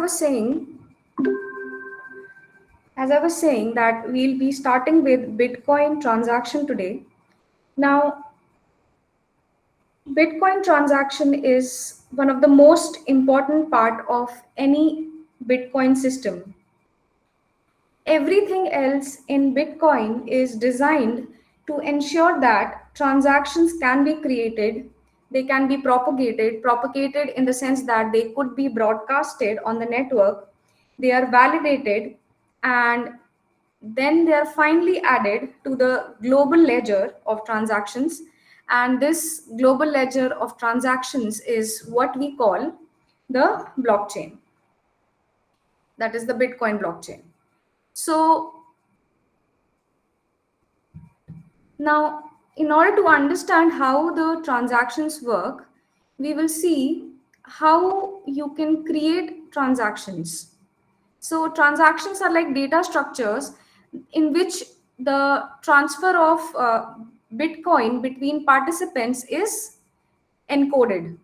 was saying, as I was saying that we'll be starting with Bitcoin transaction today. Now, Bitcoin transaction is one of the most important part of any Bitcoin system. Everything else in Bitcoin is designed to ensure that transactions can be created, they can be propagated in the sense that they could be broadcasted on the network, they are validated, and then they are finally added to the global ledger of transactions. And this global ledger of transactions is what we call the blockchain. That is the Bitcoin blockchain. So now, in order to understand how the transactions work, we will see how you can create transactions. So transactions are like data structures in which the transfer of Bitcoin between participants is encoded.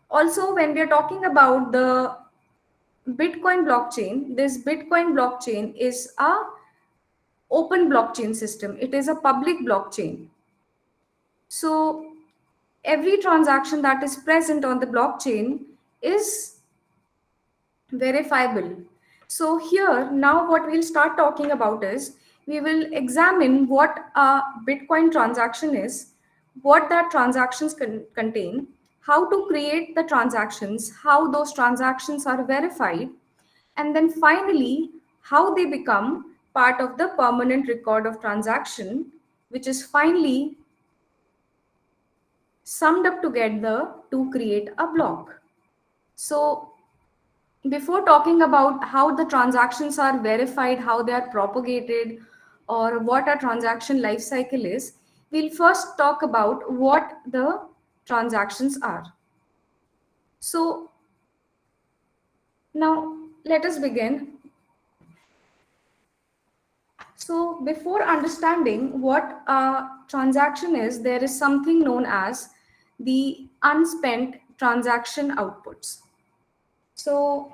Also, when we are talking about the Bitcoin blockchain, this Bitcoin blockchain is a open blockchain system. It is a public blockchain. So every transaction that is present on the blockchain is verifiable. So here now what we'll start talking about is we will examine what a Bitcoin transaction is, what that transactions contain, how to create the transactions, how those transactions are verified, and then finally how they become part of the permanent record of transaction, which is finally summed up together to create a block. So before talking about how the transactions are verified, how they are propagated, or what a transaction life cycle is, we'll first talk about what the transactions are. So now let us begin. So before understanding what a transaction is, there is something known as the unspent transaction outputs. So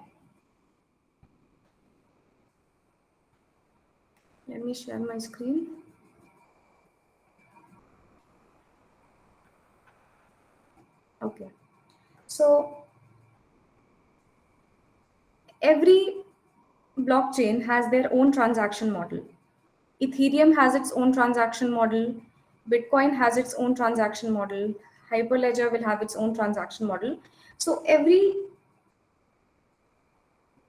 let me share my screen. Okay. So every blockchain has their own transaction model. Ethereum has its own transaction model. Bitcoin has its own transaction model. Hyperledger will have its own transaction model. So every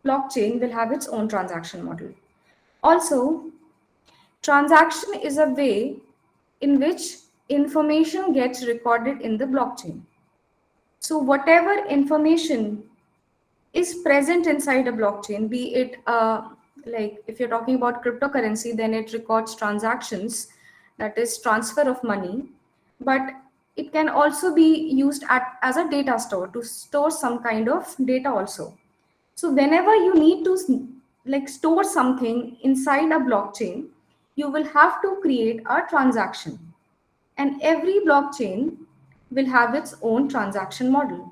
blockchain will have its own transaction model. Also, transaction is a way in which information gets recorded in the blockchain. So whatever information is present inside a blockchain, be it like if you're talking about cryptocurrency, then it records transactions, that is transfer of money, but it can also be used as a data store to store some kind of data also. So whenever you need to like store something inside a blockchain, you will have to create a transaction, and every blockchain will have its own transaction model.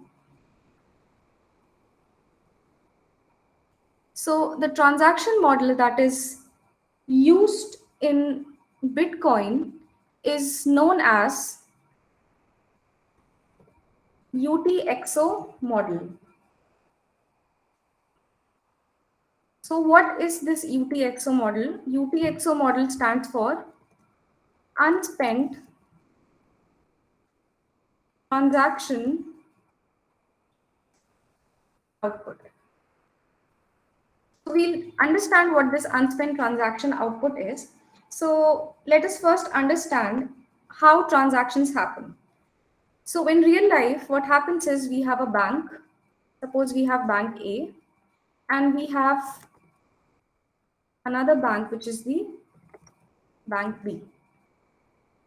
So the transaction model that is used in Bitcoin is known as UTXO model. So what is this UTXO model? UTXO model stands for unspent transaction output. So we'll understand what this unspent transaction output is. So let us first understand how transactions happen. So in real life, what happens is we have a bank. Suppose we have bank A and we have another bank, which is the bank B.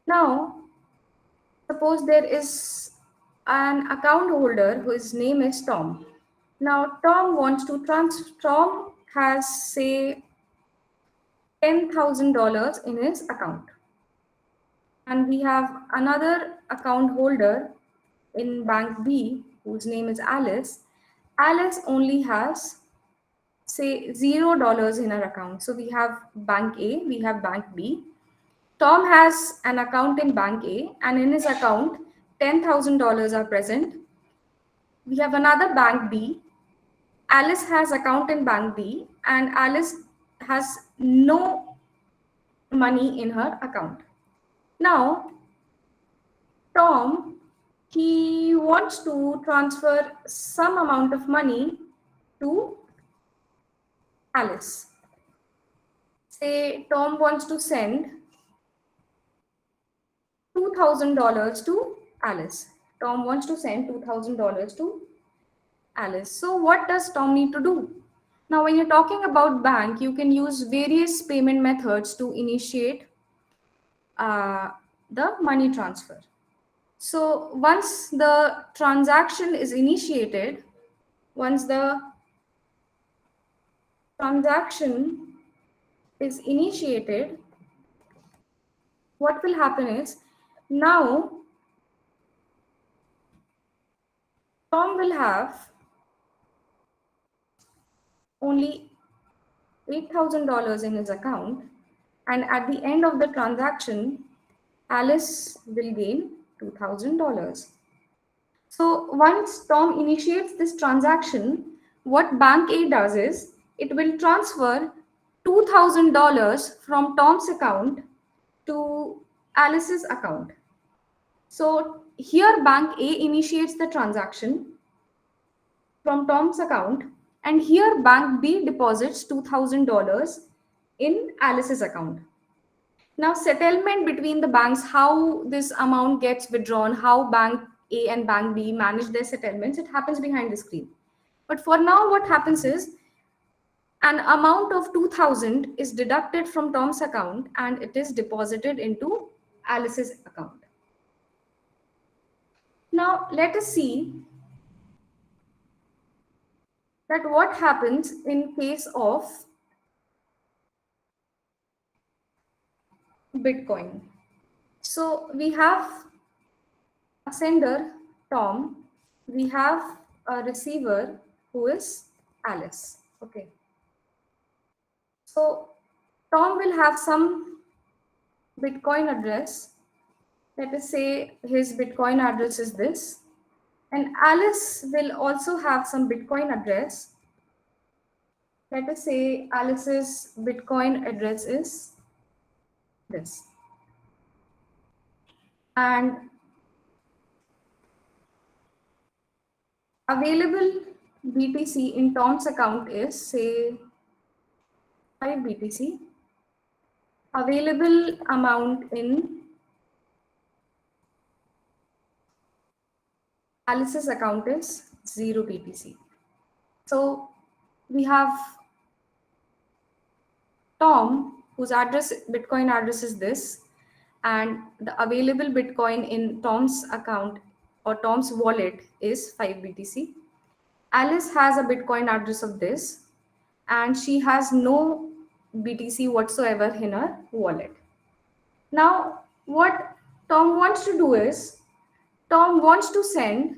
Now, suppose there is an account holder whose name is Tom. Now, Tom has say $10,000 in his account. And we have another account holder in bank B whose name is Alice. Alice only has, say, $0 in her account. So we have bank A, we have bank B. Tom has an account in bank A, and in his account, $10,000 are present. We have another bank B. Alice has account in bank B, and Alice has no money in her account. Now, Tom, he wants to transfer some amount of money to Alice. Say Tom wants to send $2,000 to Alice. Tom wants to send $2,000 to Alice. So what does Tom need to do? Now, when you're talking about bank, you can use various payment methods to initiate the money transfer. So once the transaction is initiated, once the transaction is initiated, what will happen is now Tom will have only $8,000 in his account, and at the end of the transaction, Alice will gain $2,000. So once Tom initiates this transaction, what Bank A does is it will transfer $2,000 from Tom's account to Alice's account. So here Bank A initiates the transaction from Tom's account, and here Bank B deposits $2,000 in Alice's account. Now, settlement between the banks, how this amount gets withdrawn, how Bank A and Bank B manage their settlements, it happens behind the screen. But for now, what happens is an amount of 2,000 is deducted from Tom's account and it is deposited into Alice's account. Now, let us see that what happens in case of Bitcoin. So we have a sender, Tom. We have a receiver who is Alice. Okay. So Tom will have some Bitcoin address. Let us say his Bitcoin address is this. And Alice will also have some Bitcoin address. Let us say Alice's Bitcoin address is this. And available BTC in Tom's account is, say, 5 BTC. Available amount in Alice's account is 0 BTC. So we have Tom, whose Bitcoin address is this, and the available Bitcoin in Tom's account or Tom's wallet is 5 BTC. Alice has a Bitcoin address of this, and she has no BTC whatsoever in her wallet. Now, what Tom wants to do is, Tom wants to send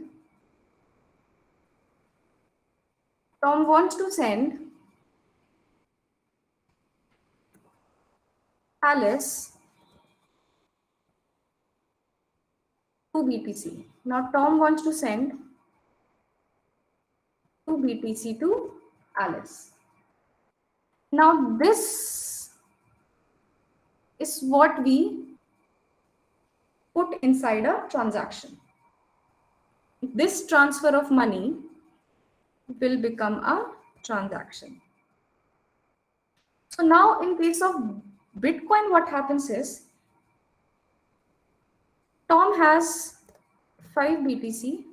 Alice 2 BTC. Now, Tom wants to send 2 BTC to Alice. Now, this is what we put inside a transaction. This transfer of money will become a transaction. So now in case of Bitcoin, what happens is Tom has 5 BTC.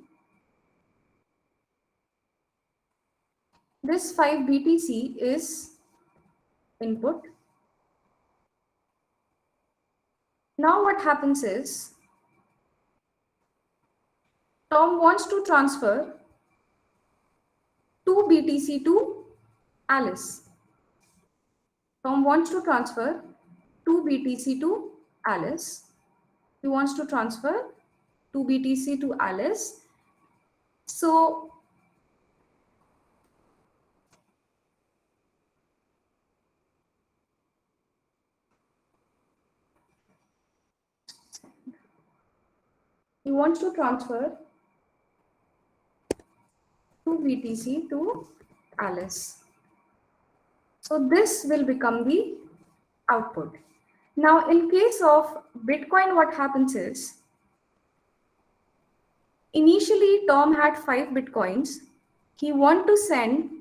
This 5 BTC is input. Now what happens is Tom wants to transfer 2 BTC to Alice. Tom wants to transfer 2 BTC to Alice. He wants to transfer 2 BTC to Alice. So He wants to transfer 2 BTC to Alice. So this will become the output. Now, in case of Bitcoin, what happens is, initially Tom had 5 Bitcoins. He wanted to send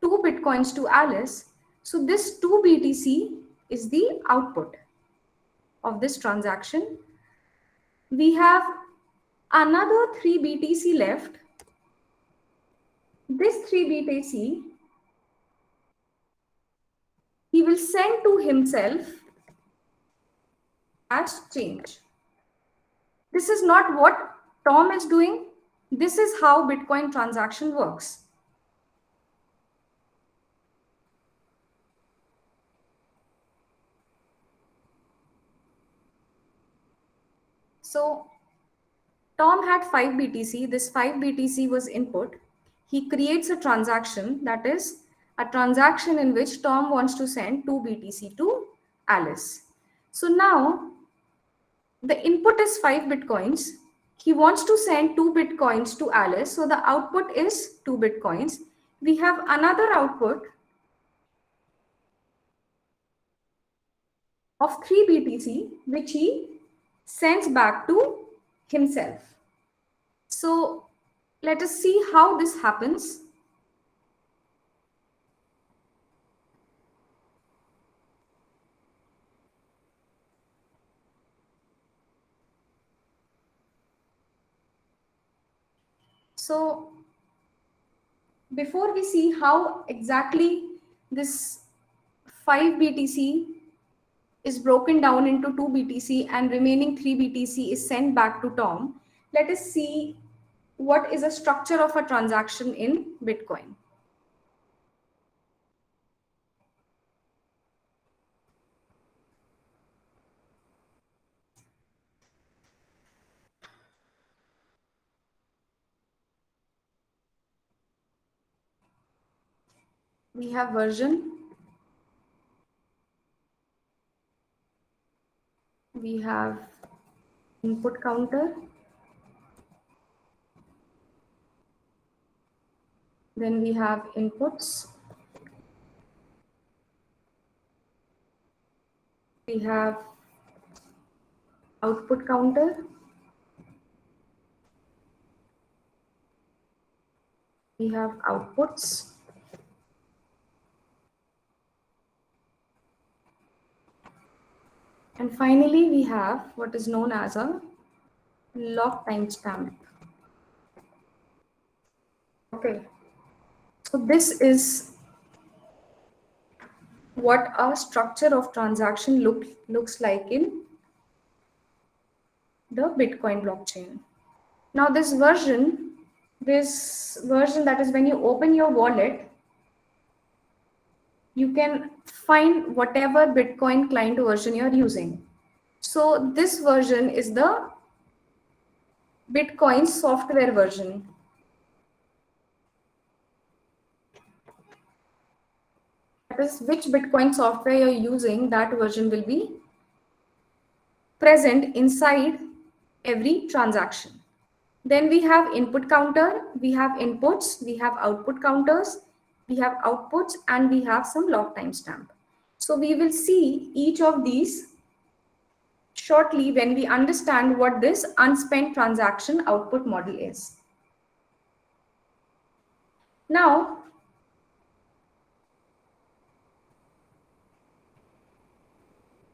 2 Bitcoins to Alice. So this 2 BTC is the output of this transaction. We have another 3 BTC left. This 3 BTC he will send to himself as change. This is not what Tom is doing. This is how Bitcoin transaction works. So Tom had 5 BTC. This 5 BTC was input. He creates a transaction, that is a transaction in which Tom wants to send 2 BTC to Alice. So now the input is 5 Bitcoins. He wants to send 2 Bitcoins to Alice. So the output is 2 Bitcoins. We have another output of 3 BTC, which he sends back to himself. So let us see how this happens. So before we see how exactly this 5 BTC is broken down into 2 BTC and remaining 3 BTC is sent back to Tom, let us see what is a structure of a transaction in Bitcoin. We have version, we have input counter, then we have inputs, we have output counter, we have outputs, and finally we have what is known as a lock timestamp. Okay, so this is what a structure of transaction looks like in the Bitcoin blockchain. Now this version that is when you open your wallet, you can find whatever Bitcoin client version you're using. So this version is the Bitcoin software version. That is, which Bitcoin software you're using, that version will be present inside every transaction. Then we have input counter, we have inputs, we have output counters, we have outputs, and we have some lock timestamp. So we will see each of these shortly when we understand what this unspent transaction output model is. Now,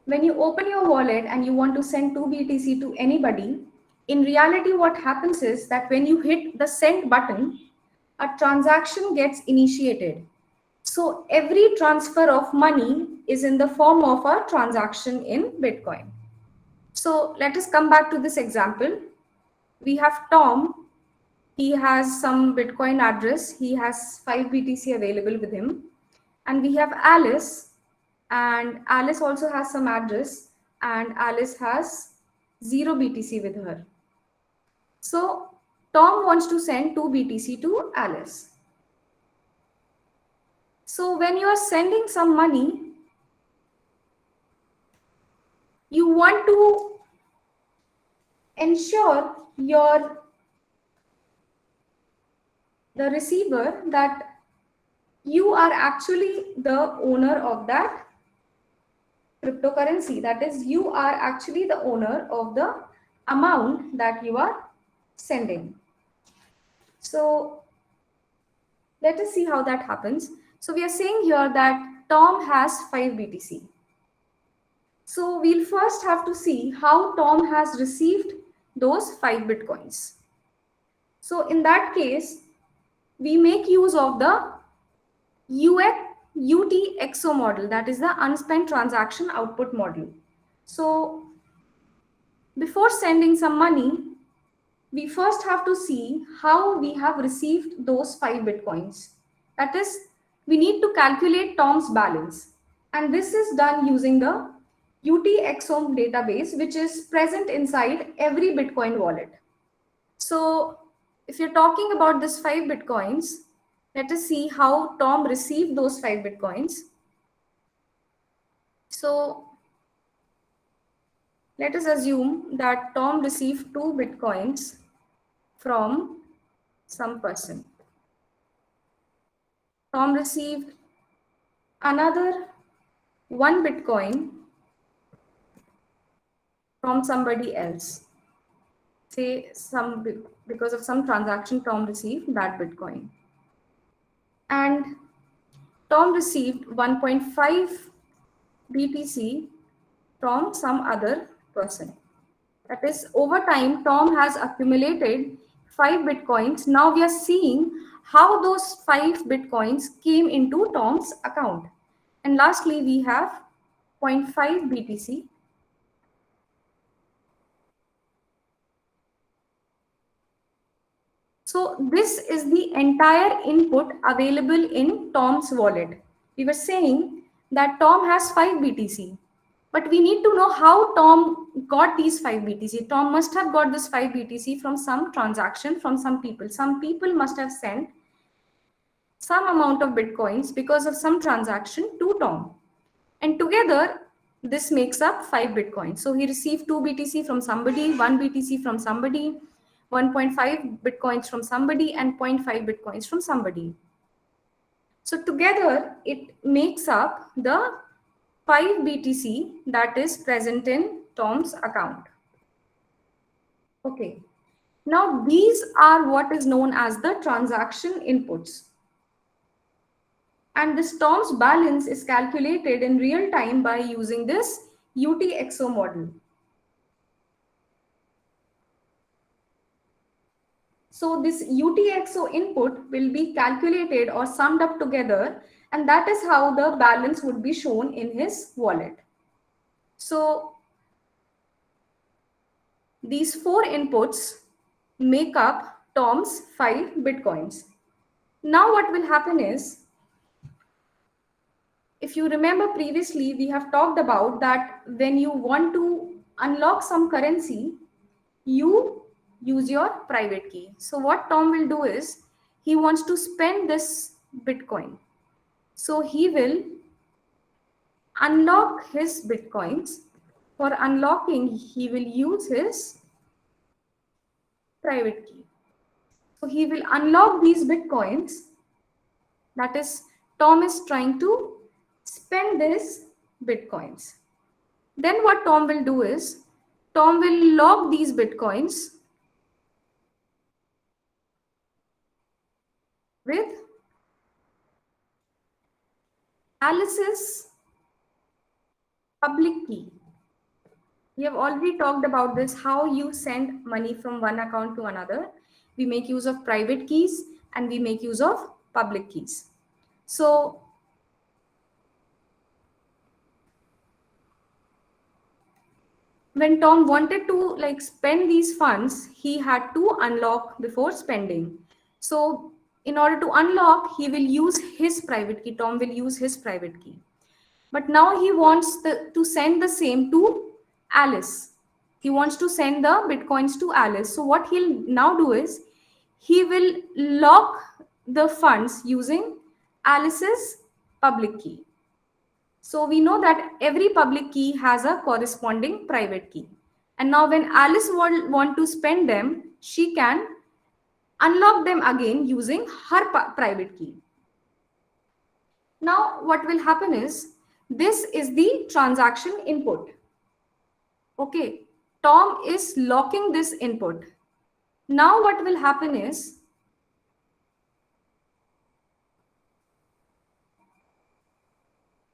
when you open your wallet and you want to send 2 BTC to anybody, in reality, what happens is that when you hit the send button, a transaction gets initiated. So every transfer of money is in the form of a transaction in Bitcoin. So let us come back to this example. We have Tom. He has some Bitcoin address. He has 5 BTC available with him. And we have Alice. And Alice also has some address. And Alice has 0 BTC with her. So Tom wants to send 2 BTC to Alice. So when you are sending some money, you want to ensure the receiver that you are actually the owner of that cryptocurrency. That is, you are actually the owner of the amount that you are sending. So let us see how that happens. So we are saying here that Tom has 5 BTC. So we'll first have to see how Tom has received those 5 Bitcoins. So in that case, we make use of the UTXO model, that is the unspent transaction output model. So before sending some money, we first have to see how we have received those 5 Bitcoins. That is, we need to calculate Tom's balance. And this is done using the UTXO database, which is present inside every Bitcoin wallet. So if you're talking about this 5 Bitcoins, let us see how Tom received those 5 Bitcoins. So let us assume that Tom received 2 Bitcoins from some person. Tom received another 1 Bitcoin from somebody else. Say because of some transaction, Tom received that Bitcoin. And Tom received 1.5 BTC from some other person. That is, over time, Tom has accumulated 5 Bitcoins. Now we are seeing how those 5 Bitcoins came into Tom's account. And lastly, we have 0.5 BTC. So this is the entire input available in Tom's wallet. We were saying that Tom has 5 BTC, but we need to know how Tom got these 5 BTC. Tom must have got this 5 BTC from some transaction from some people. Some people must have sent some amount of Bitcoins because of some transaction to Tom. And together, this makes up 5 Bitcoins. So he received 2 BTC from somebody, 1 BTC from somebody, 1.5 Bitcoins from somebody, and 0.5 Bitcoins from somebody. So together, it makes up the 5 BTC that is present in Tom's account. Okay. Now, these are what is known as the transaction inputs. And this Tom's balance is calculated in real time by using this UTXO model. So this UTXO input will be calculated or summed up together, and that is how the balance would be shown in his wallet. So these 4 inputs make up Tom's 5 Bitcoins. Now what will happen is, if you remember previously, we have talked about that when you want to unlock some currency, you use your private key. So what Tom will do is, he wants to spend this Bitcoin. So he will unlock his Bitcoins. For unlocking, he will use his private key. So he will unlock these Bitcoins. That is, Tom is trying to spend these Bitcoins. Then what Tom will do is, Tom will lock these Bitcoins with Alice's public key. We have already talked about this, how you send money from one account to another. We make use of private keys and we make use of public keys. So when Tom wanted to spend these funds, he had to unlock before spending. So in order to unlock, he will use his private key. Tom will use his private key. But now he wants to send the same to Alice. He wants to send the Bitcoins to Alice. So what he'll now do is, he will lock the funds using Alice's public key. So we know that every public key has a corresponding private key. And now when Alice want to spend them, she can unlock them again using her private key. Now what will happen is, this is the transaction input. Okay, Tom is locking this input. Now what will happen is,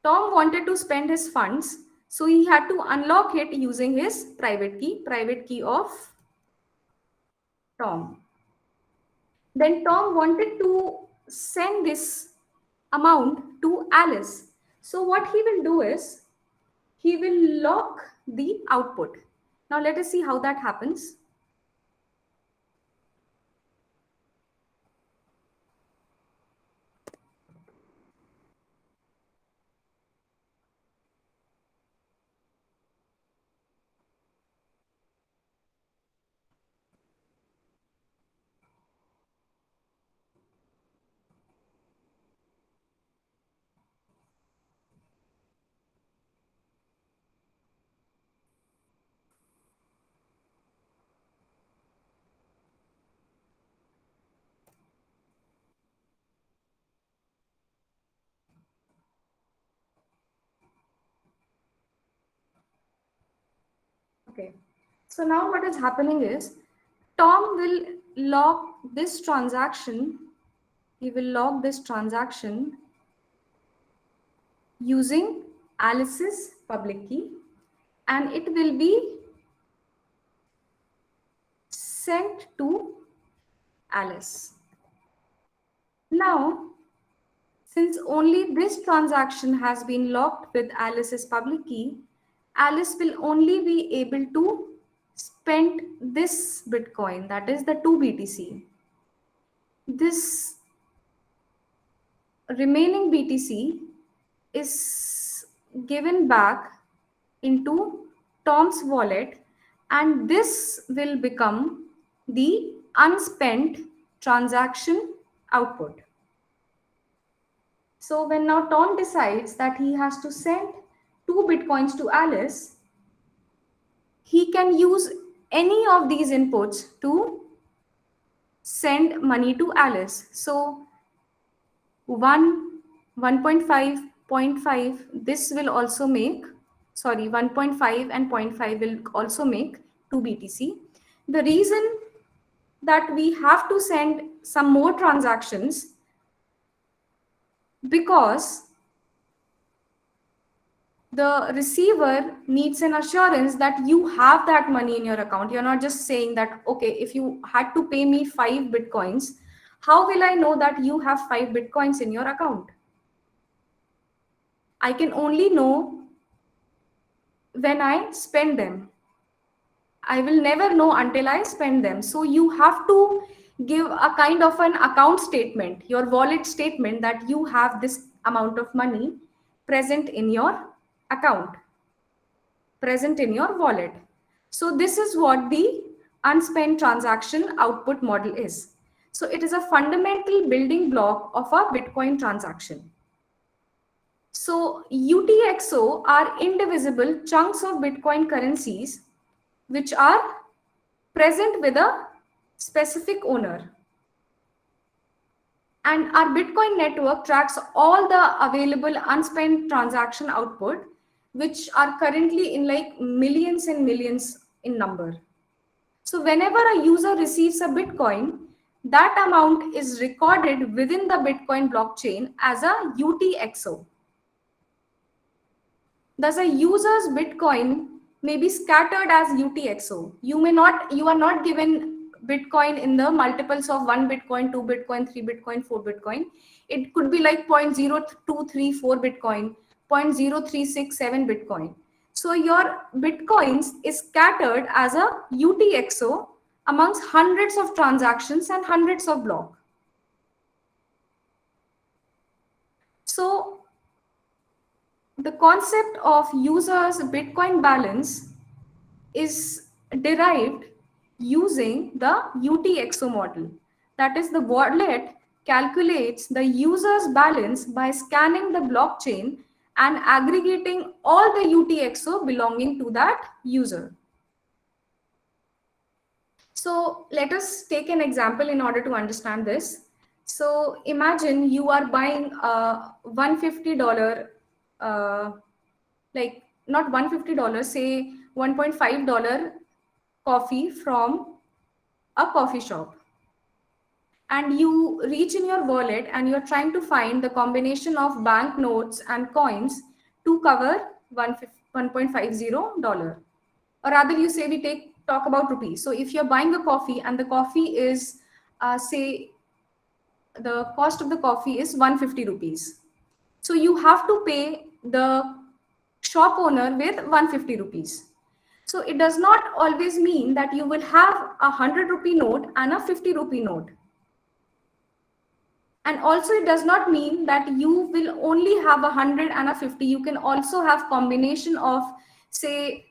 Tom wanted to spend his funds, so he had to unlock it using his private key of Tom. Then Tom wanted to send this amount to Alice. So what he will do is, he will lock the output. Now let us see how that happens. Okay, so now what is happening is, Tom will lock this transaction. He will log this transaction using Alice's public key, and it will be sent to Alice. Now, since only this transaction has been locked with Alice's public key, Alice will only be able to spend this Bitcoin, that is the 2 BTC. This remaining BTC is given back into Tom's wallet, and this will become the unspent transaction output. So when now Tom decides that he has to send 2 Bitcoins to Alice, he can use any of these inputs to send money to Alice. So 1, 1.5, 0.5, this will also make, 1.5 and 0.5 will also make 2 BTC. The reason that we have to send some more transactions, because the receiver needs an assurance that you have that money in your account. You're not just saying that, okay, if you had to pay me 5 Bitcoins, how will I know that you have 5 Bitcoins in your account? I can only know when I spend them. I will never know until I spend them. So you have to give a kind of an account statement, your wallet statement, that you have this amount of money present in your account, present in your wallet. So this is what the unspent transaction output model is. So it is a fundamental building block of a Bitcoin transaction. So UTXO are indivisible chunks of Bitcoin currencies which are present with a specific owner. And our Bitcoin network tracks all the available unspent transaction output, which are currently in like millions and millions in number. So whenever a user receives a Bitcoin, that amount is recorded within the Bitcoin blockchain as a UTXO. Thus, a user's Bitcoin may be scattered as UTXO. You are not given Bitcoin in the multiples of 1 Bitcoin, 2 Bitcoin, 3 Bitcoin, 4 Bitcoin. It could be like 0.0234 Bitcoin, 0.0367 Bitcoin. So your Bitcoins is scattered as a UTXO amongst hundreds of transactions and hundreds of blocks. So the concept of user's Bitcoin balance is derived using the UTXO model. That is, the wallet calculates the user's balance by scanning the blockchain and aggregating all the UTXO belonging to that user. So let us take an example in order to understand this. So imagine you are buying a $150, like not $150, say $1.5 coffee from a coffee shop. And you reach in your wallet and you're trying to find the combination of bank notes and coins to cover $1.50. Or rather, you say we talk about rupees. So if you're buying a coffee and the coffee is, say, the cost of the coffee is 150 rupees. So you have to pay the shop owner with 150 rupees. So it does not always mean that you will have a 100 rupee note and a 50 rupee note. And also it does not mean that you will only have a 100 and a 50. You can also have combination of, say,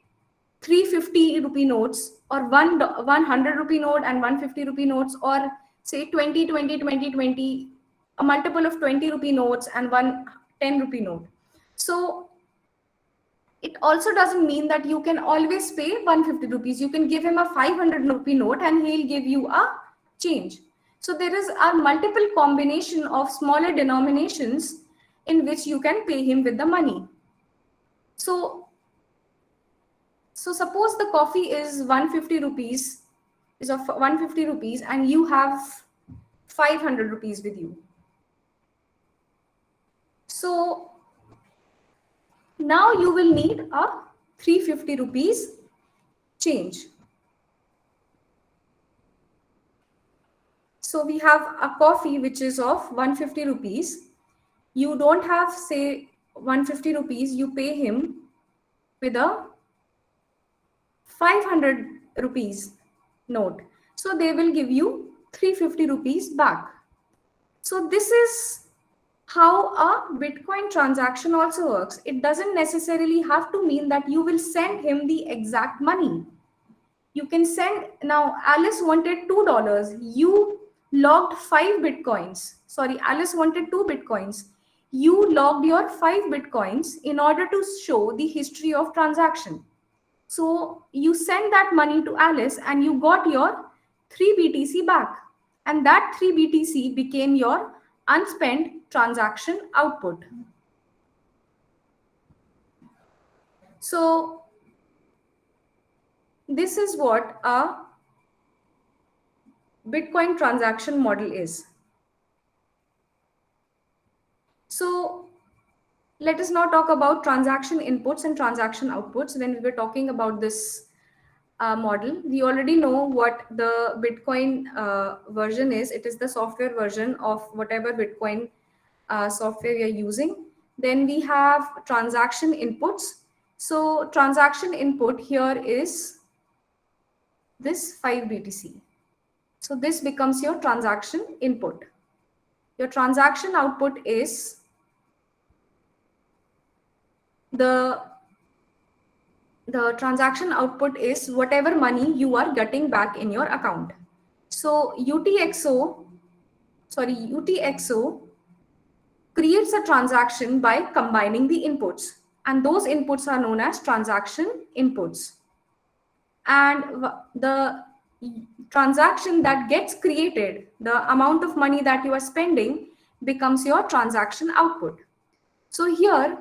350 rupee notes, or 100 rupee note and 150 rupee notes, or say 20 20 20 20, a multiple of 20 rupee notes and one 10 rupee note. So it also doesn't mean that you can always pay 150 rupees. You can give him a 500 rupee note and he'll give you a change. So there is a multiple combination of smaller denominations in which you can pay him with the money. So suppose the coffee is 150 rupees, is of 150 rupees, and you have 500 rupees with you. So now you will need a 350 rupees change. So we have a coffee which is of 150 rupees. You don't have, say, 150 rupees, you pay him with a 500 rupees note. So they will give you 350 rupees back. So this is how a Bitcoin transaction also works. It doesn't necessarily have to mean that you will send him the exact money. You can send, now Alice wanted $2. You logged 5 Bitcoins. Sorry, Alice wanted 2 Bitcoins. You logged your 5 Bitcoins in order to show the history of transaction. So you send that money to Alice and you got your 3 BTC back. And that 3 BTC became your unspent transaction output. So this is what a Bitcoin transaction model is. So let us now talk about transaction inputs and transaction outputs. When we were talking about this model, we already know what the Bitcoin version is. It is the software version of whatever Bitcoin software we are using. Then we have transaction inputs. So transaction input here is this 5 BTC. So this becomes your transaction input. Your transaction output is the transaction output is whatever money you are getting back in your account. So UTXO creates a transaction by combining the inputs, and those inputs are known as transaction inputs. And the transaction that gets created, the amount of money that you are spending, becomes your transaction output. So here,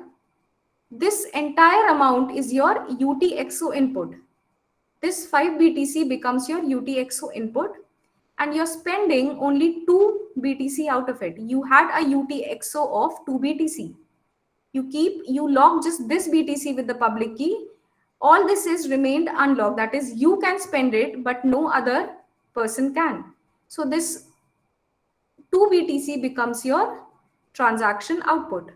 this entire amount is your UTXO input. This 5 BTC becomes your UTXO input, and you're spending only 2 BTC out of it. You had a UTXO of 2 BTC. You lock just this BTC with the public key. All this is remained unlocked. That is, you can spend it, but no other person can. So this 2 BTC becomes your transaction output.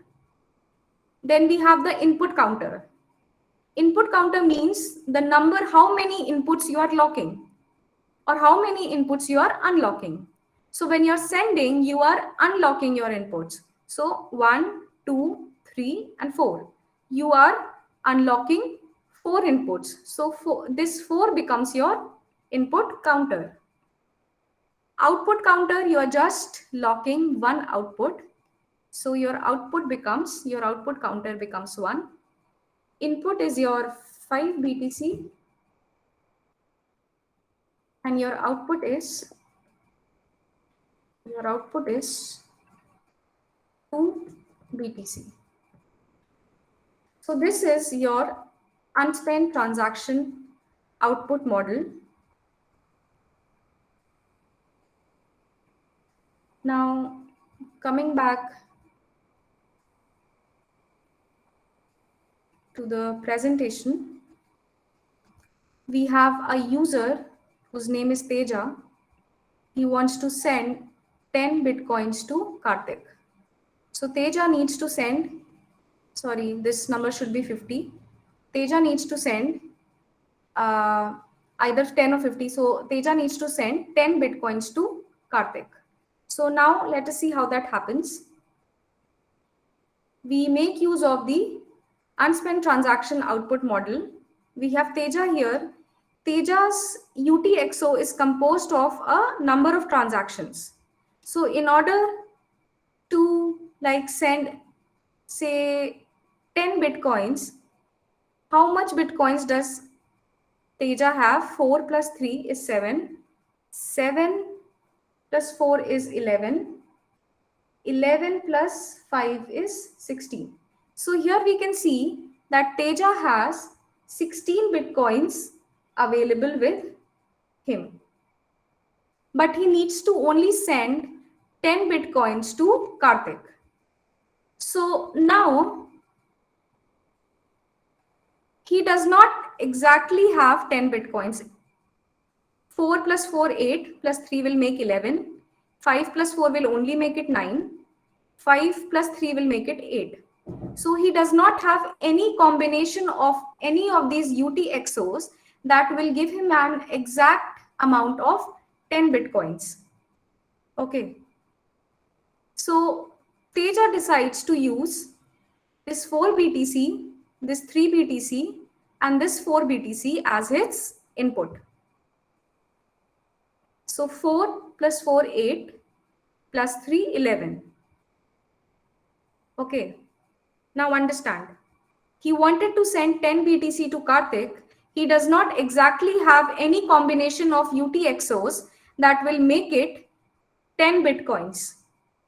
Then we have the input counter. Input counter means the number, how many inputs you are locking or how many inputs you are unlocking. So when you're sending, you are unlocking your inputs. So 1, 2, 3, and 4. You are unlocking 4 inputs. So this 4 becomes your input counter. Output counter, you are just locking one output. So your output counter becomes 1. Input is your 5 BTC. and your output is 2 BTC. So this is your unspent transaction output model. Now, coming back to the presentation, we have a user whose name is Teja. He wants to send 10 bitcoins to Karthik. So Teja needs to send, sorry, this number should be 50. Teja needs to send either 10 or 50. So Teja needs to send 10 bitcoins to Karthik. So now let us see how that happens. We make use of the unspent transaction output model. We have Teja here. Teja's UTXO is composed of a number of transactions. So in order to like send say 10 bitcoins, how much bitcoins does Teja have? 4 plus 3 is 7. 7 plus 4 is 11. 11 plus 5 is 16. So here we can see that Teja has 16 bitcoins available with him. But he needs to only send 10 bitcoins to Karthik. So now he does not exactly have 10 bitcoins. 4 plus 4, 8 plus 3 will make 11. 5 plus 4 will only make it 9. 5 plus 3 will make it 8. So he does not have any combination of any of these UTXOs that will give him an exact amount of 10 bitcoins. Okay. So Teja decides to use this 4 BTC, this 3 BTC, and this 4 BTC as its input. So 4 plus 4, 8, plus 3, 11. Okay. Now understand. He wanted to send 10 BTC to Karthik. He does not exactly have any combination of UTXOs that will make it 10 bitcoins.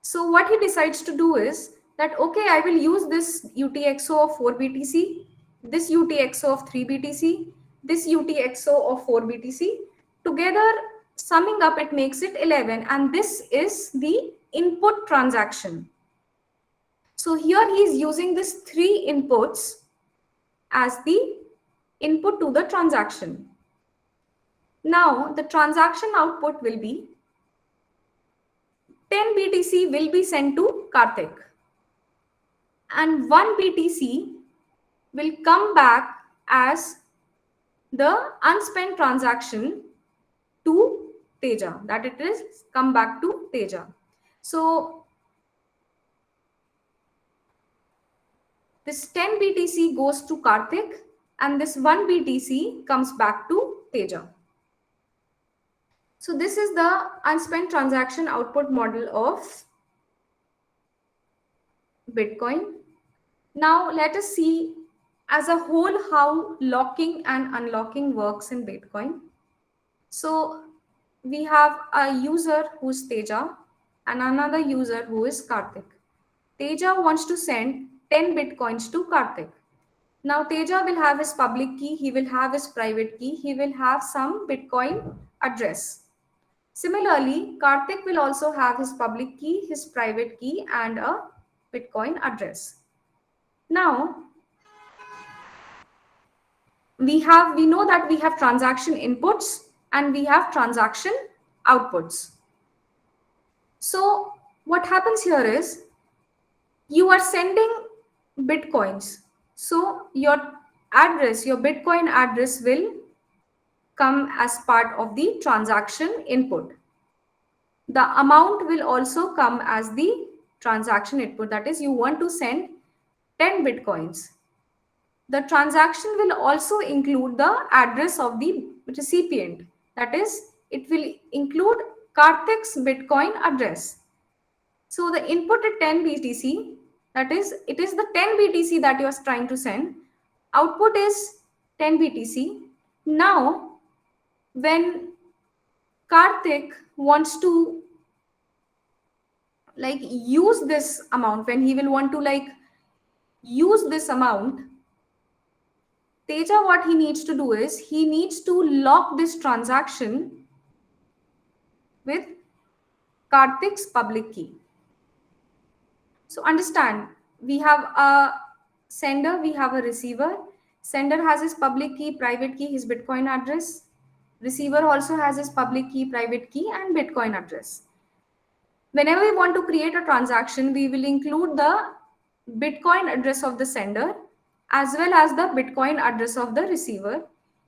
So what he decides to do is that, okay, I will use this UTXO of 4 BTC, this UTXO of 3 BTC, this UTXO of 4 BTC. Together, summing up, it makes it 11. And this is the input transaction. So here he is using these 3 inputs as the input to the transaction. Now, the transaction output will be 10 BTC will be sent to Karthik and 1 BTC will come back as the unspent transaction to Teja, that it is come back to Teja. So this 10 BTC goes to Karthik and this 1 BTC comes back to Teja. So this is the unspent transaction output model of Bitcoin. Now let us see as a whole how locking and unlocking works in Bitcoin. So we have a user who's Teja and another user who is Karthik. Teja wants to send 10 bitcoins to Karthik. Now Teja will have his public key, he will have his private key, he will have some Bitcoin address. Similarly, Karthik will also have his public key, his private key, and a Bitcoin address. Now, we know that we have transaction inputs and we have transaction outputs. So what happens here is you are sending Bitcoins. So your address, your Bitcoin address will come as part of the transaction input. The amount will also come as the transaction input. That is, you want to send 10 Bitcoins. The transaction will also include the address of the recipient. That is, it will include Karthik's Bitcoin address. So the input is 10 BTC. That is, it is the 10 BTC that you are trying to send. Output is 10 BTC. Now, when Karthik wants to like use this amount, when he will want to like use this amount, Teja, what he needs to do is he needs to lock this transaction with Karthik's public key. So understand, we have a sender, we have a receiver. Sender has his public key, private key, his Bitcoin address. Receiver also has his public key, private key, and Bitcoin address. Whenever we want to create a transaction, we will include the Bitcoin address of the sender as well as the Bitcoin address of the receiver.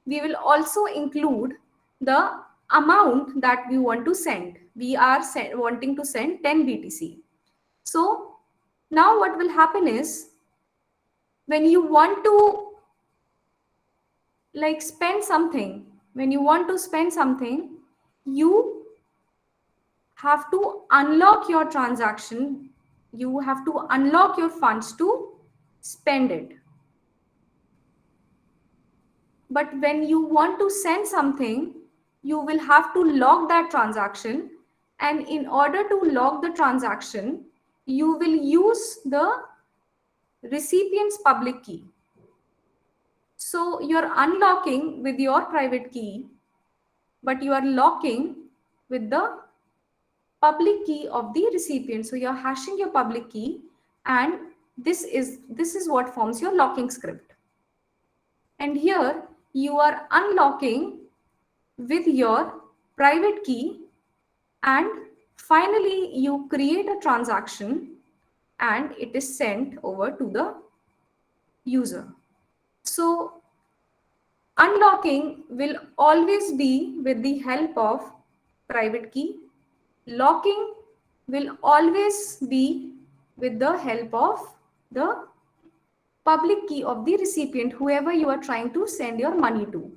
We will also include the amount that we want to send. We are wanting to send 10 BTC. So now what will happen is, when you want to like spend something, you have to unlock your transaction. You have to unlock your funds to spend it. But when you want to send something, you will have to lock that transaction. And in order to lock the transaction, you will use the recipient's public key. So you're unlocking with your private key, but you are locking with the public key of the recipient. So you're hashing your public key, and this is what forms your locking script. And here you are unlocking with your private key, and finally you create a transaction and it is sent over to the user. So unlocking will always be with the help of private key. Locking will always be with the help of the public key of the recipient, whoever you are trying to send your money to.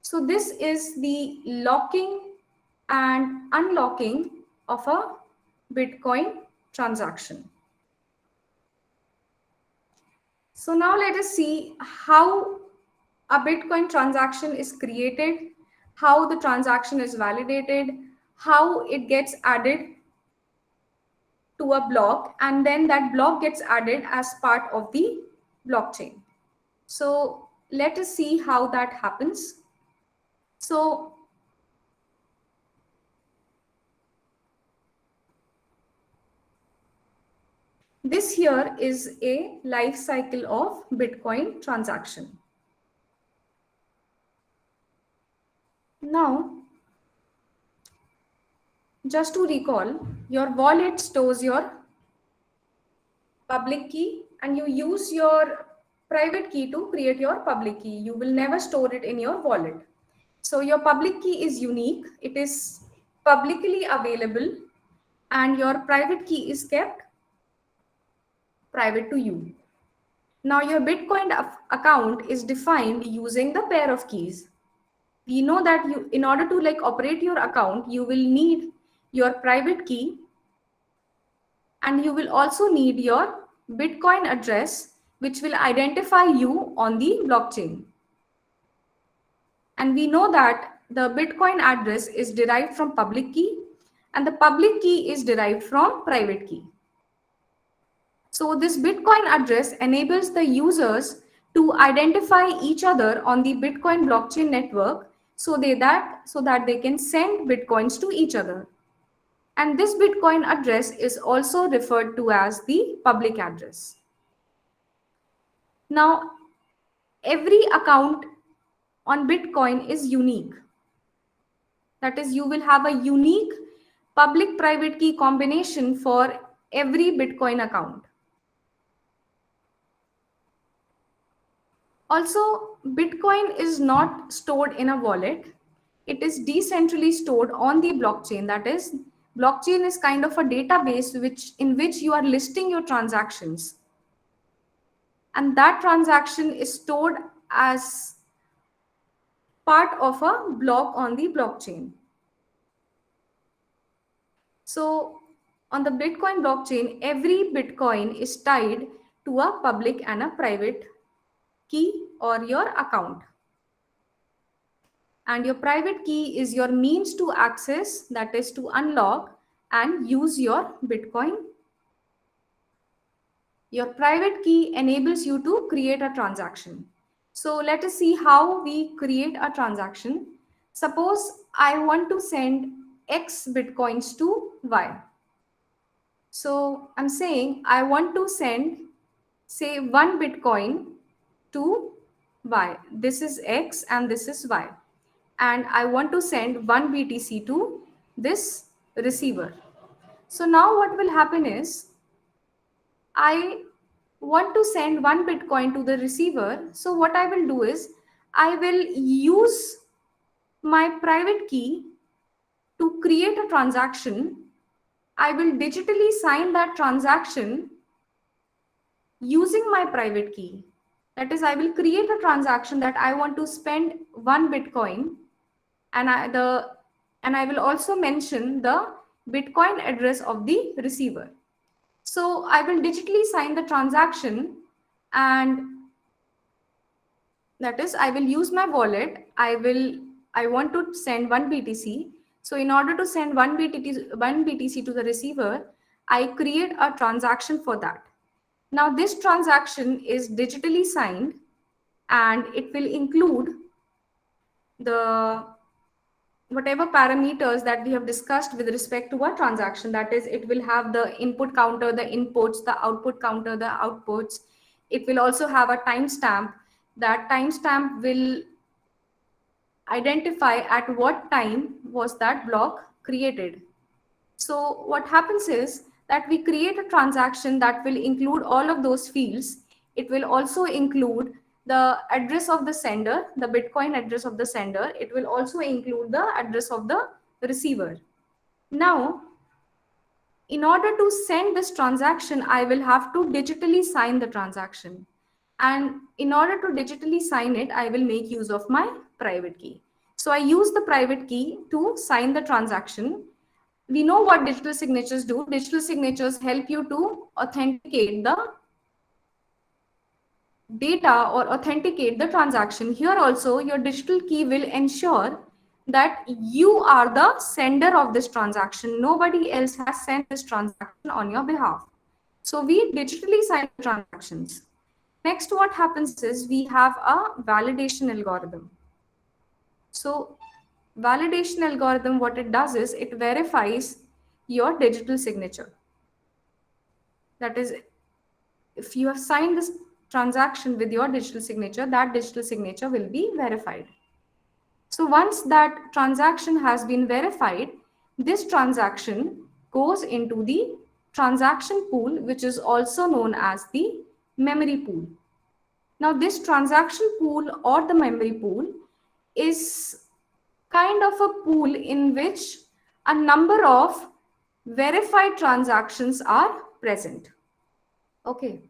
So this is the locking and unlocking of a Bitcoin transaction. So now let us see how a Bitcoin transaction is created, how the transaction is validated, how it gets added to a block, and then that block gets added as part of the blockchain. So let us see how that happens. So this here is a life cycle of Bitcoin transaction. Now, just to recall, your wallet stores your public key and you use your private key to create your public key. You will never store it in your wallet. So your public key is unique. It is publicly available, and your private key is kept private to you. Now your Bitcoin account is defined using the pair of keys. We know that you, in order to like operate your account, you will need your private key, and you will also need your Bitcoin address, which will identify you on the blockchain. And we know that the Bitcoin address is derived from public key, and the public key is derived from private key. So this Bitcoin address enables the users to identify each other on the Bitcoin blockchain network, so that they can send Bitcoins to each other. And this Bitcoin address is also referred to as the public address. Now, every account on Bitcoin is unique. That is, you will have a unique public-private key combination for every Bitcoin account. Also, Bitcoin is not stored in a wallet. It is decentrally stored on the blockchain. That is, blockchain is kind of a database in which you are listing your transactions. And that transaction is stored as part of a block on the blockchain. So on the Bitcoin blockchain, every Bitcoin is tied to a public and a private key or your account. And your private key is your means to access, that is to unlock and use your Bitcoin. Your private key enables you to create a transaction. So let us see how we create a transaction. Suppose I want to send X Bitcoins to Y. So I'm saying I want to send, say, 1 Bitcoin to Y. This is X and this is Y. And I want to send 1 BTC to this receiver. So now what will happen is I want to send 1 Bitcoin to the receiver. So what I will do is I will use my private key to create a transaction. I will digitally sign that transaction using my private key. That is, I will create a transaction that I want to spend 1 Bitcoin, and I will also mention the Bitcoin address of the receiver. So I will digitally sign the transaction, and that is, I will use my wallet. I want to send 1 BTC. So in order to send 1 BTC to the receiver, I create a transaction for that. Now this transaction is digitally signed, and it will include the whatever parameters that we have discussed with respect to a transaction. That is, it will have the input counter, the inputs, the output counter, the outputs. It will also have a timestamp. That timestamp will identify at what time was that block created. So what happens is that we create a transaction that will include all of those fields. It will also include the address of the sender, the Bitcoin address of the sender. It will also include the address of the receiver. Now, in order to send this transaction, I will have to digitally sign the transaction. And in order to digitally sign it, I will make use of my private key. So I use the private key to sign the transaction. We know what digital signatures do. Digital signatures help you to authenticate the data or authenticate the transaction. Here also, your digital key will ensure that you are the sender of this transaction. Nobody else has sent this transaction on your behalf. So we digitally sign the transactions. Next, what happens is we have a validation algorithm. So validation algorithm, what it does is it verifies your digital signature. That is, if you have signed this transaction with your digital signature, that digital signature will be verified. So once that transaction has been verified, this transaction goes into the transaction pool, which is also known as the memory pool. Now, this transaction pool or the memory pool is kind of a pool in which a number of verified transactions are present. Okay.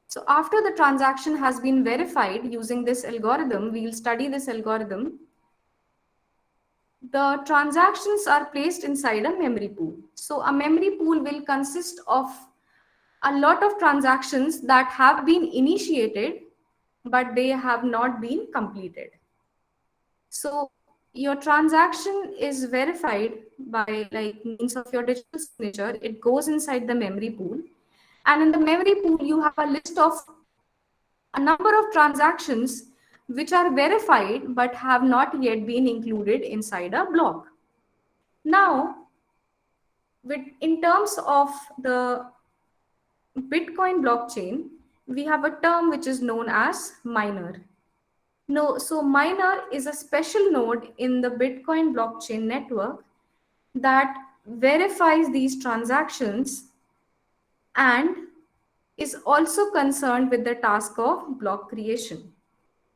So after the transaction has been verified using this algorithm, we'll study this algorithm. The transactions are placed inside a memory pool. So a memory pool will consist of a lot of transactions that have been initiated, but they have not been completed. So your transaction is verified by means of your digital signature. It goes inside the memory pool. And in the memory pool, you have a list of a number of transactions which are verified but have not yet been included inside a block. Now, in terms of the Bitcoin blockchain, we have a term which is known as miner. No, so miner is a special node in the Bitcoin blockchain network that verifies these transactions and is also concerned with the task of block creation.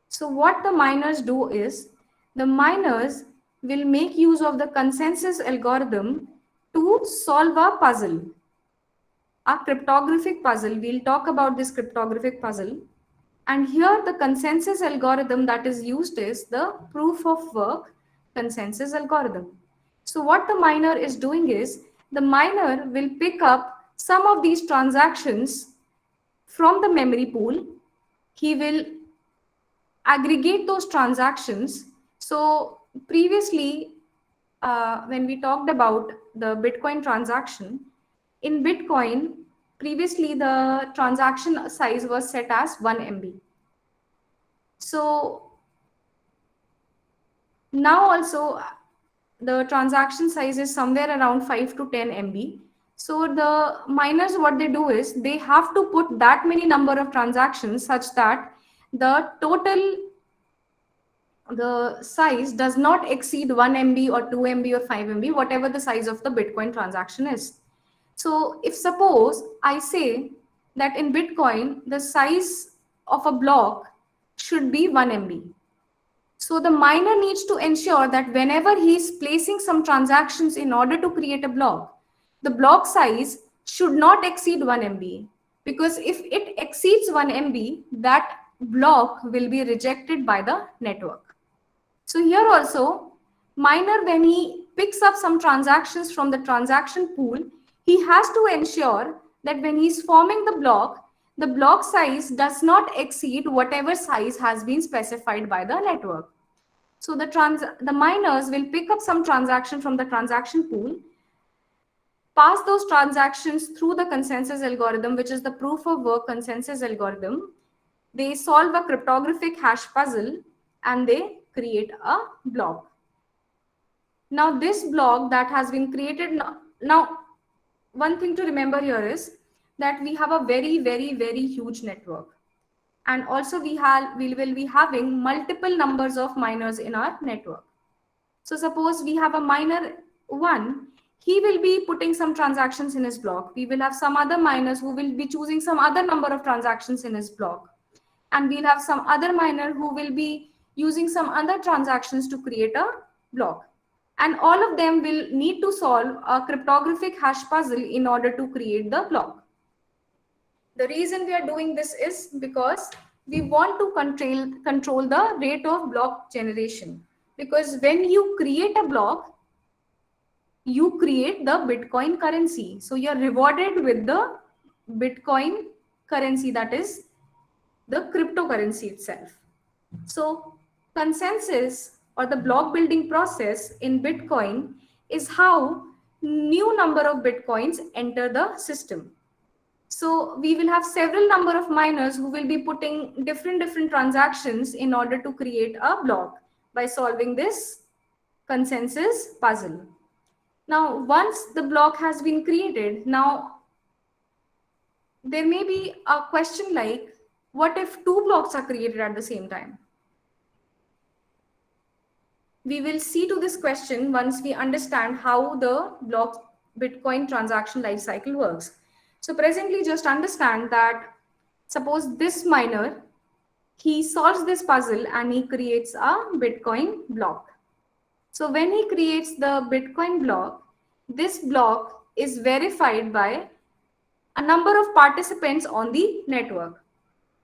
So what the miners do is the miners will make use of the consensus algorithm to solve a puzzle, a cryptographic puzzle. We'll talk about this cryptographic puzzle. And here the consensus algorithm that is used is the proof of work consensus algorithm. So what the miner is doing is the miner will pick up some of these transactions from the memory pool. He will aggregate those transactions So previously, when we talked about the Bitcoin transaction, in Bitcoin, previously the transaction size was set as 1 MB. So now also the transaction size is somewhere around 5 to 10 MB. So the miners, what they do is they have to put that many number of transactions such that the total the size does not exceed 1 MB or 2 MB or 5 MB, whatever the size of the Bitcoin transaction is. So if suppose I say that in Bitcoin, the size of a block should be 1 MB. So the miner needs to ensure that whenever he is placing some transactions in order to create a block, the block size should not exceed 1 MB. Because if it exceeds 1 MB, that block will be rejected by the network. So here also, miner, when he picks up some transactions from the transaction pool, he has to ensure that when he's forming the block size does not exceed whatever size has been specified by the network. So the miners will pick up some transaction from the transaction pool, pass those transactions through the consensus algorithm, which is the proof of work consensus algorithm. They solve a cryptographic hash puzzle and they create a block. Now this block that has been created now, one thing to remember here is that we have a very, very, very huge network. And also we will be having multiple numbers of miners in our network. So suppose we have a miner 1, he will be putting some transactions in his block. We will have some other miners who will be choosing some other number of transactions in his block. And we'll have some other miner who will be using some other transactions to create a block. And all of them will need to solve a cryptographic hash puzzle in order to create the block. The reason we are doing this is because we want to control the rate of block generation. Because when you create a block, you create the Bitcoin currency. So you're rewarded with the Bitcoin currency, that is the cryptocurrency itself. So consensus or the block building process in Bitcoin is how new number of Bitcoins enter the system. So we will have several number of miners who will be putting different transactions in order to create a block by solving this consensus puzzle. Now, once the block has been created, now there may be a question like, what if 2 blocks are created at the same time? We will see to this question once we understand how the block Bitcoin transaction lifecycle works. So presently, just understand that suppose this miner, he solves this puzzle and he creates a Bitcoin block. So when he creates the Bitcoin block, this block is verified by a number of participants on the network.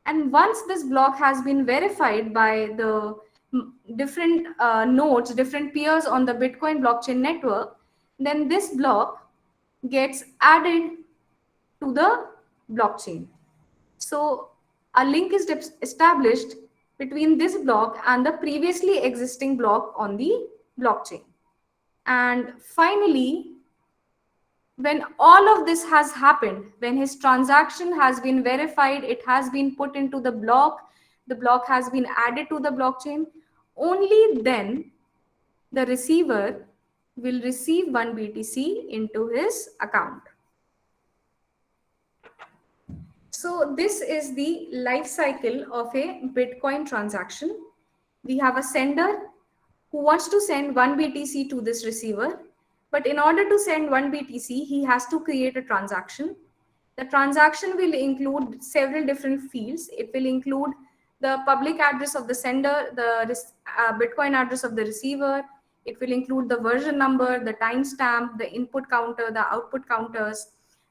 And once this block has been verified by the different nodes, different peers on the Bitcoin blockchain network, then this block gets added to the blockchain. So a link is established between this block and the previously existing block on the blockchain. And finally, when all of this has happened, when his transaction has been verified, it has been put into the block has been added to the blockchain, only then the receiver will receive 1 BTC into his account. So this is the life cycle of a Bitcoin transaction. We have a sender who wants to send 1 BTC to this receiver. But in order to send 1 BTC, he has to create a transaction. The transaction will include several different fields. It will include the public address of the sender, the Bitcoin address of the receiver. It will include the version number, the timestamp, the input counter, the output counters.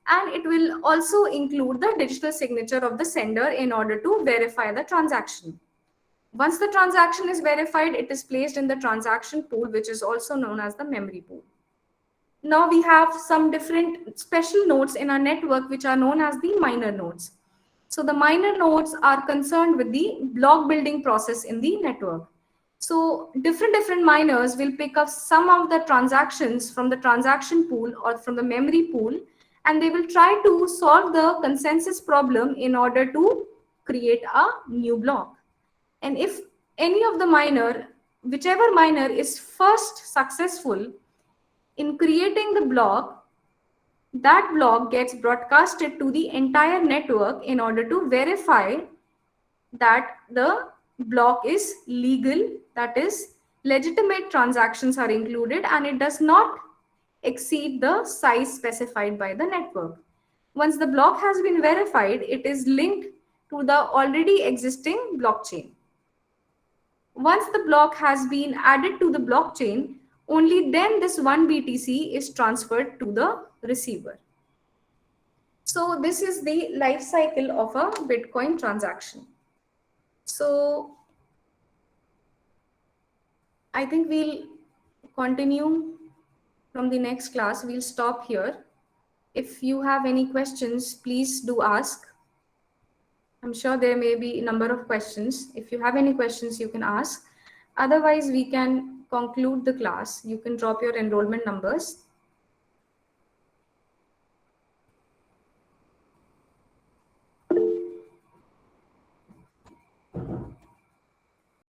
And it will also include the digital signature of the sender in order to verify the transaction. Once the transaction is verified, it is placed in the transaction pool, which is also known as the memory pool. Now we have some different special nodes in our network, which are known as the miner nodes. So the miner nodes are concerned with the block building process in the network. So different miners will pick up some of the transactions from the transaction pool or from the memory pool, and they will try to solve the consensus problem in order to create a new block. And if any of the miner, whichever miner is first successful in creating the block, that block gets broadcasted to the entire network in order to verify that the block is legal, that is, legitimate transactions are included and it does not exceed the size specified by the network. Once the block has been verified, it is linked to the already existing blockchain. Once the block has been added to the blockchain, only then this 1 BTC is transferred to the receiver. So this is the life cycle of a Bitcoin transaction. So I think we'll continue from the next class. We'll stop here. If you have any questions, please do ask. I'm sure there may be a number of questions. If you have any questions, you can ask. Otherwise, we can conclude the class. You can drop your enrollment numbers